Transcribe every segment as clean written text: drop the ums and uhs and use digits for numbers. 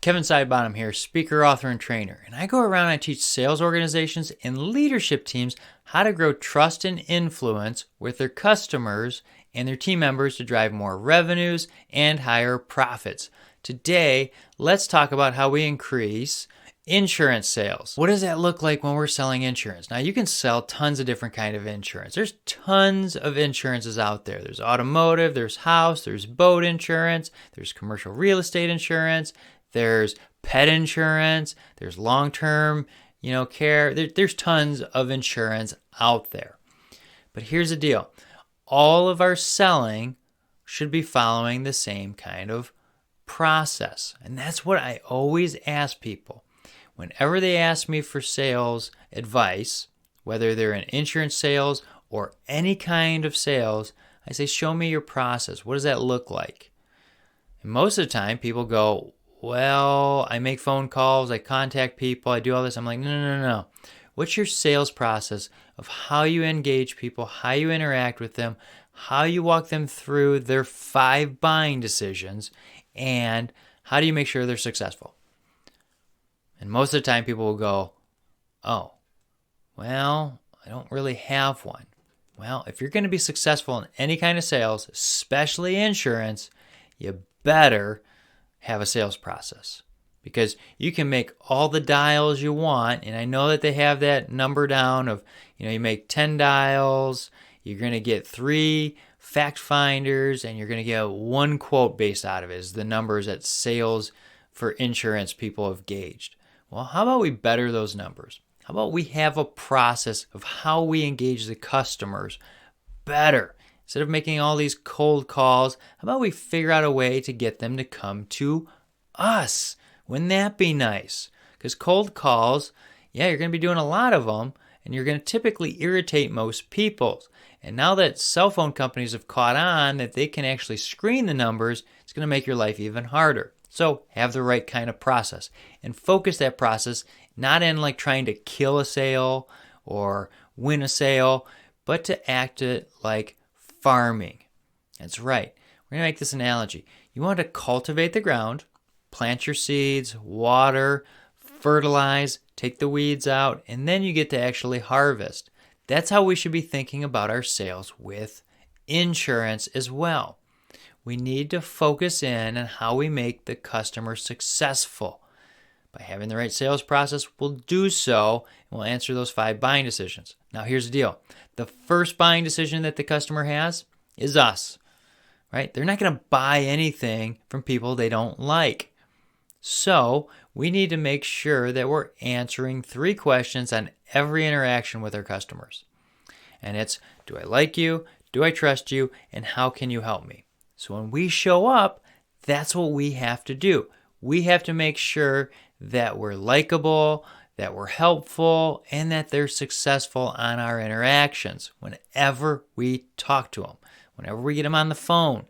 Kevin Sidebottom here, speaker, author, and trainer. And I go around and I teach sales organizations and leadership teams how to grow trust and influence with their customers and their team members to drive more revenues and higher profits. Today, let's talk about how we increase insurance sales. What does that look like when we're selling insurance? Now, you can sell tons of different kind of insurance. There's tons of insurances out there. There's automotive, there's house, there's boat insurance, there's commercial real estate insurance, there's pet insurance, there's long-term, care. There's tons of insurance out there. But here's the deal. All of our selling should be following the same kind of process. And that's what I always ask people. Whenever they ask me for sales advice, whether they're in insurance sales or any kind of sales, I say, show me your process. What does that look like? And most of the time, people go, well, I make phone calls, I contact people, I do all this. I'm like, no. What's your sales process of how you engage people, how you interact with them, how you walk them through their 5 buying decisions, and how do you make sure they're successful? And most of the time people will go, oh, well, I don't really have one. Well, if you're going to be successful in any kind of sales, especially insurance, you better have a sales process, because you can make all the dials you want. And I know that they have that number down of, you make 10 dials, you're going to get 3 fact finders, and you're going to get 1 quote based out of it, is the numbers that sales for insurance people have gauged. Well, how about we better those numbers? How about we have a process of how we engage the customers better? Instead of making all these cold calls, how about we figure out a way to get them to come to us? Wouldn't that be nice? Because cold calls, you're going to be doing a lot of them, and you're going to typically irritate most people. And now that cell phone companies have caught on that they can actually screen the numbers, it's going to make your life even harder. So have the right kind of process and focus that process not in like trying to kill a sale or win a sale, but to act it like farming. That's right. We're going to make this analogy. You want to cultivate the ground, plant your seeds, water, fertilize, take the weeds out, and then you get to actually harvest. That's how we should be thinking about our sales with insurance as well. We need to focus in on how we make the customer successful. By having the right sales process, we'll do so, and we'll answer those 5 buying decisions. Now, here's the deal. The first buying decision that the customer has is us, right? They're not going to buy anything from people they don't like. So we need to make sure that we're answering 3 questions on every interaction with our customers. And it's, do I like you? Do I trust you? And how can you help me? So when we show up, that's what we have to do. We have to make sure that we're likable, that we're helpful, and that they're successful on our interactions whenever we talk to them, whenever we get them on the phone.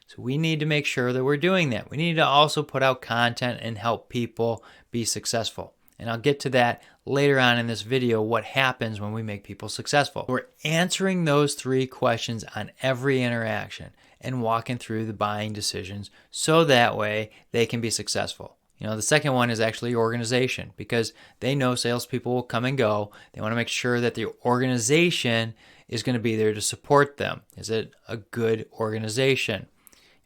So we need to make sure that we're doing that. We need to also put out content and help people be successful. And I'll get to that later on in this video, what happens when we make people successful. We're answering those 3 questions on every interaction and walking through the buying decisions so that way they can be successful. The second one is actually organization, because they know salespeople will come and go. They want to make sure that the organization is going to be there to support them. Is it a good organization?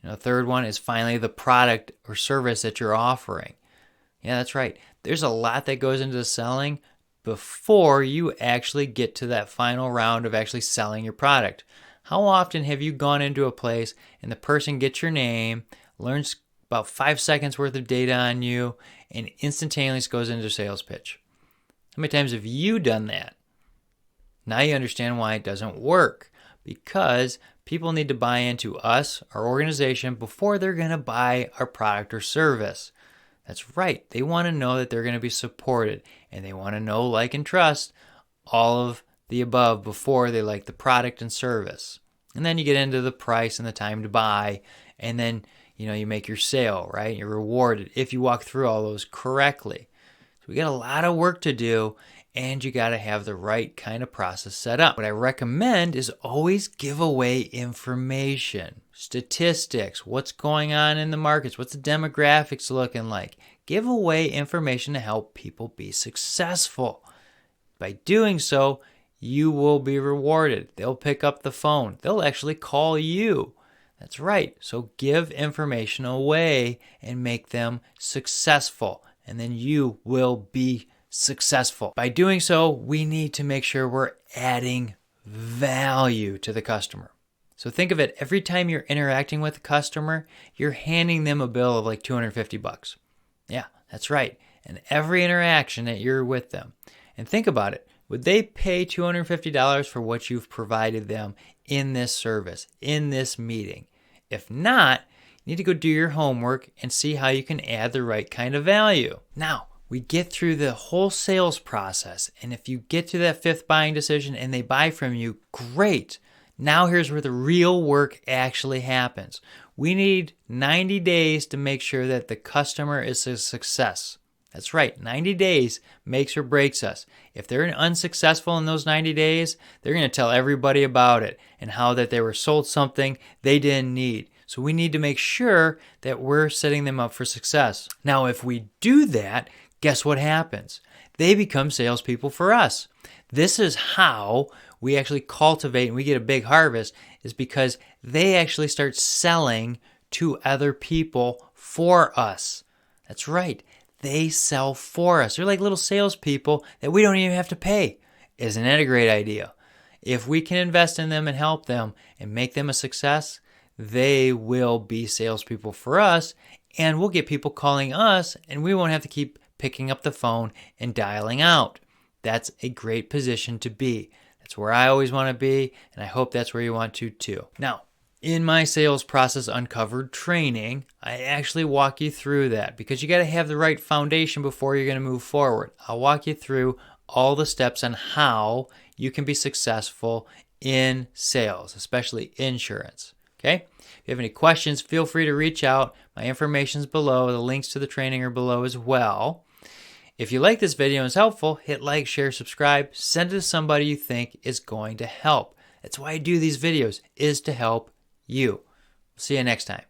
The third one is finally the product or service that you're offering. Yeah, that's right. There's a lot that goes into the selling before you actually get to that final round of actually selling your product. How often have you gone into a place and the person gets your name, learns about 5 seconds worth of data on you, and instantaneously goes into a sales pitch? How many times have you done that? Now you understand why it doesn't work. Because people need to buy into us, our organization, before they're going to buy our product or service. That's right. They want to know that they're going to be supported, and they want to know, like, and trust all of the above before they like the product and service. And then you get into the price and the time to buy, and then you make your sale, right? You're rewarded if you walk through all those correctly. So we got a lot of work to do, and you got to have the right kind of process set up. What I recommend is always give away information, statistics, what's going on in the markets, what's the demographics looking like. give away information to help people be successful. By doing so, you will be rewarded. They'll pick up the phone. They'll actually call you. That's right. So give information away and make them successful. And then you will be successful. By doing so, we need to make sure we're adding value to the customer. So think of it, every time you're interacting with a customer, you're handing them a bill of like $250. Yeah, that's right. And every interaction that you're with them. And think about it. Would they pay $250 for what you've provided them in this service, in this meeting? If not, you need to go do your homework and see how you can add the right kind of value. Now, we get through the whole sales process. And if you get to that fifth buying decision and they buy from you, great. Now here's where the real work actually happens. We need 90 days to make sure that the customer is a success. That's right, 90 days makes or breaks us. If they're unsuccessful in those 90 days, they're going to tell everybody about it and how that they were sold something they didn't need. So we need to make sure that we're setting them up for success. Now, if we do that, guess what happens? They become salespeople for us. This is how we actually cultivate and we get a big harvest, is because they actually start selling to other people for us. That's right. They sell for us. They're like little salespeople that we don't even have to pay. Isn't that a great idea? If we can invest in them and help them and make them a success, they will be salespeople for us, and we'll get people calling us, and we won't have to keep picking up the phone and dialing out. That's a great position to be. That's where I always want to be, and I hope that's where you want to too. Now, in my Sales Process Uncovered training, I actually walk you through that because you got to have the right foundation before you're going to move forward. I'll walk you through all the steps on how you can be successful in sales, especially insurance. Okay? If you have any questions, feel free to reach out. My information's below. The links to the training are below as well. If you like this video and it's helpful, hit like, share, subscribe, send it to somebody you think is going to help. That's why I do these videos, is to help you. See you next time.